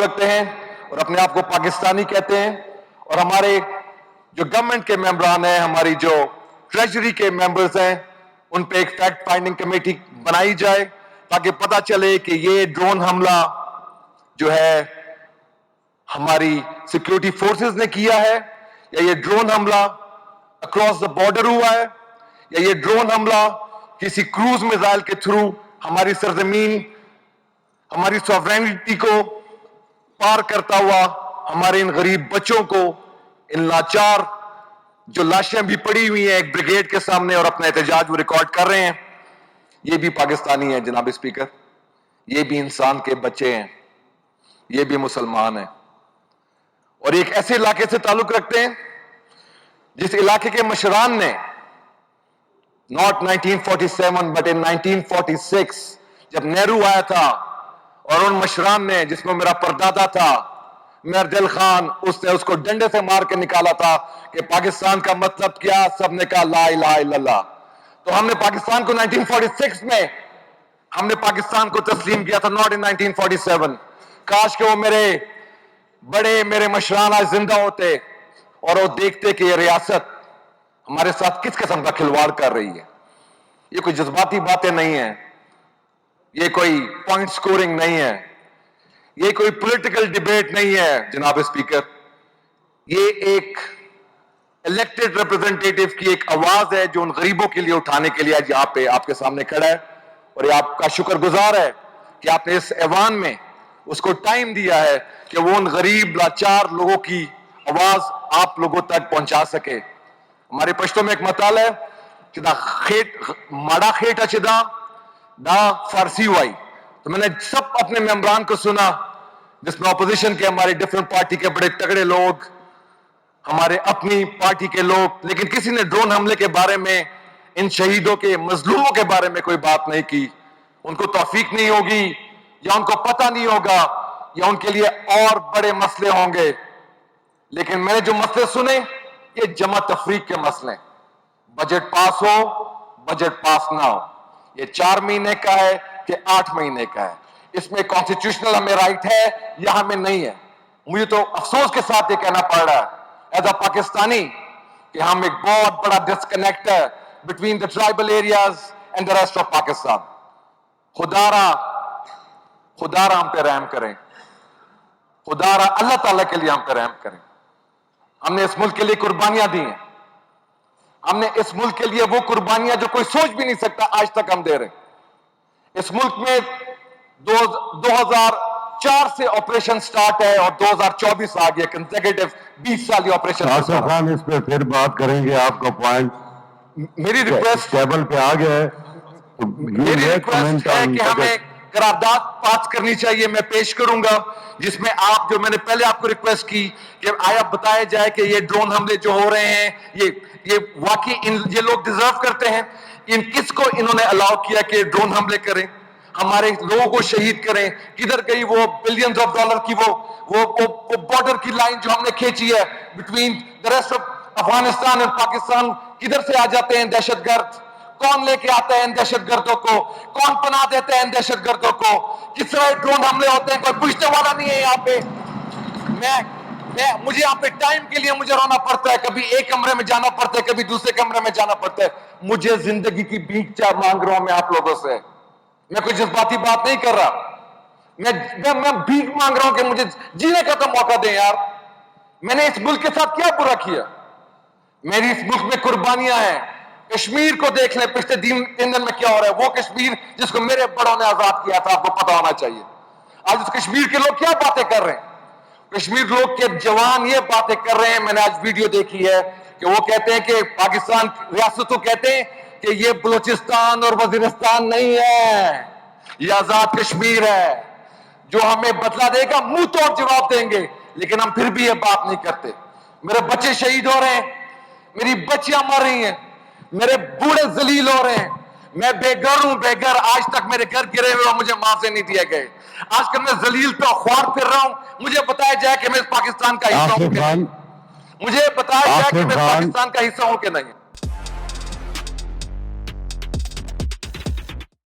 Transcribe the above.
رکھتے ہیں اور اپنے آپ کو پاکستانی کہتے ہیں, اور ہمارے جو گورنمنٹ کے ممبران ہیں, ہماری جو ٹریجری کے ممبرز ہیں, ان پہ ایک فیکٹ فائنڈنگ کمیٹی بنائی جائے تاکہ پتہ چلے کہ یہ ڈرون حملہ جو ہے ہماری سیکیورٹی فورسز نے کیا ہے, یا یہ ڈرون حملہ اکراس دا بارڈر ہوا ہے, یا یہ ڈرون حملہ کسی کروز میزائل کے تھرو ہماری سرزمین, ہماری سوورینٹی کو پار کرتا ہوا ہمارے ان غریب بچوں کو, ان لاچار جو لاشیں بھی پڑی ہوئی ہیں ایک بریگیڈ کے سامنے اور اپنا احتجاج وہ ریکارڈ کر رہے ہیں, یہ بھی پاکستانی ہیں جناب اسپیکر, یہ بھی انسان کے بچے ہیں, یہ بھی مسلمان ہیں, اور ایک ایسے علاقے سے تعلق رکھتے ہیں جس علاقے کے مشران نے not 1947 but in 1946 جب نہرو آیا تھا, اور ان مشران نے جس میں میرا پردادا تھا مردل خان, اس نے اس کو ڈنڈے سے مار کے نکالا تھا کہ پاکستان کا مطلب کیا, سب نے کہا لا الہ الا اللہ. تو ہم نے پاکستان کو 1946 میں ہم نے پاکستان کو تسلیم کیا تھا, not in 1947. کاش کہ وہ میرے مشران آج زندہ ہوتے اور وہ دیکھتے کہ یہ ریاست ہمارے ساتھ کس قسم کا کھلواڑ کر رہی ہے. یہ کوئی جذباتی باتیں نہیں ہیں, یہ کوئی پوائنٹ سکورنگ نہیں ہے, یہ کوئی پولیٹیکل ڈیبیٹ نہیں ہے جناب اسپیکر, یہ ایک الیکٹڈ ریپرزنٹیٹیو کی ایک آواز ہے جو ان غریبوں کے لیے اٹھانے کے لیے آج یہاں پہ آپ کے سامنے کھڑا ہے, اور یہ آپ کا شکر گزار ہے کہ آپ نے اس ایوان میں اس کو ٹائم دیا ہے کہ وہ ان غریب لاچار لوگوں کی آواز آپ لوگوں تک پہنچا سکے. ہمارے پشتوں میں ایک مطالعہ ہے چدا خیٹ ماڑا خیٹ اچدا دا فارسی وائی, تو میں نے سب اپنے ممبران کو سنا جس میں اپوزیشن کے ہمارے ڈیفرنٹ پارٹی کے بڑے تگڑے لوگ, ہمارے اپنی پارٹی کے لوگ, لیکن کسی نے ڈرون حملے کے بارے میں, ان شہیدوں کے مظلوموں کے بارے میں کوئی بات نہیں کی. ان کو توفیق نہیں ہوگی, یا ان کو پتہ نہیں ہوگا, یا ان کے لیے اور بڑے مسئلے ہوں گے. لیکن میں نے جو مسئلے سنے یہ جمع تفریق کے مسئلے, بجٹ پاس ہو بجٹ پاس نہ ہو, یہ 4 مہینے کا ہے کہ 8 مہینے کا ہے, اس میں کانسٹیٹیوشنل ہمیں رائٹ ہے یا ہمیں نہیں ہے. مجھے تو افسوس کے ساتھ یہ کہنا پڑ رہا ہے ایز اے پاکستانی کہ ہم ایک بہت بڑا ڈسکنیکٹ ہے between the tribal areas and the rest of Pakistan. خدا را ہم پہ رحم کریں, خدا را اللہ تعالیٰ کے لیے ہم پہ رحم کریں. ہم نے اس ملک کے لیے قربانیاں دی ہیں, ہم نے اس ملک کے لیے وہ قربانیاں جو کوئی سوچ بھی نہیں سکتا آج تک ہم دے رہے ہیں. اس ملک میں 2004 سے آپریشن سٹارٹ ہے اور 2024 آ گیا, کنسیکیٹو 20 سال یہ آپریشن. آصف خان اس پہ پھر بات کریں گے, آپ کا پوائنٹ میری ریکویسٹ ٹیبل پہ آ گیا ہے, ہے کہ ہمیں قرارداد پاس کرنی چاہیے. میں پیش کروں گا جس میں میں نے پہلے آپ کو ریکویسٹ کی کہ آیا بتایا جائے کہ یہ ڈرون حملے جو ہو رہے ہیں یہ واقعی یہ لوگ ڈیزرو کرتے ہیں, کس کو انہوں نے الاؤ کیا کہ ڈرون حملے کریں, ہمارے لوگوں کو شہید کریں. کدھر گئی وہ بلینز آف ڈالر کی وہ بارڈر کی لائن جو ہم نے کھینچی ہے between the rest of Afghanistan اور پاکستان, کدھر سے آ جاتے ہیں دہشت گرد, کون لے کے آتا ہے ان دہشت گردوں کو, کون پناہ دیتے ہیں ان دہشت گردوں کو, کس طرح ڈرون حملے ہوتے ہیں, کوئی پوچھنے والا نہیں ہے یہاں پہ. مجھے یہاں پہ ٹائم کے لیے مجھے رونا پڑتا ہے, کبھی ایک کمرے میں جانا پڑتا ہے, کبھی دوسرے کمرے میں جانا پڑتا ہے. مجھے زندگی کی بھیک مانگ رہا ہوں میں آپ لوگوں سے, میں کوئی جذباتی بات نہیں کر رہا, میں بھیک مانگ رہا ہوں کہ مجھے جینے کا تو موقع دیں یار. میں نے اس ملک کے ساتھ کیا برا کیا, میری اس ملک میں قربانیاں ہیں. کشمیر کو دیکھ لیں پچھلے 3 دن میں کیا ہو رہا ہے, وہ کشمیر جس کو میرے بڑوں نے آزاد کیا تھا, آپ کو پتا ہونا چاہیے. آج اس کشمیر کے لوگ کیا باتیں کر رہے ہیں, کشمیر لوگ کے جوان یہ باتیں کر رہے ہیں. میں نے آج ویڈیو دیکھی ہے کہ وہ کہتے ہیں کہ پاکستان ریاستوں کہتے ہیں کہ یہ بلوچستان اور وزیرستان نہیں ہے, یہ آزاد کشمیر ہے. جو ہمیں بدلا دے گا منہ توڑ جواب دیں گے, لیکن ہم پھر بھی یہ بات نہیں کرتے. میرے بچے شہید ہو رہے ہیں, میری بچیاں مر رہی ہیں, میرے بوڑھے ذلیل ہو رہے ہیں, میں بے گھر ہوں, بے گھر. آج تک میرے گھر گرے ہوئے اور مجھے معاوضے نہیں دیے گئے. آج کل میں ذلیل پہ خوار پھر رہا ہوں. مجھے بتایا جائے کہ میں اس پاکستان کا حصہ ہوں کہ نہیں, مجھے بتایا جائے کہ میں پاکستان کا حصہ ہوں کہ نہیں.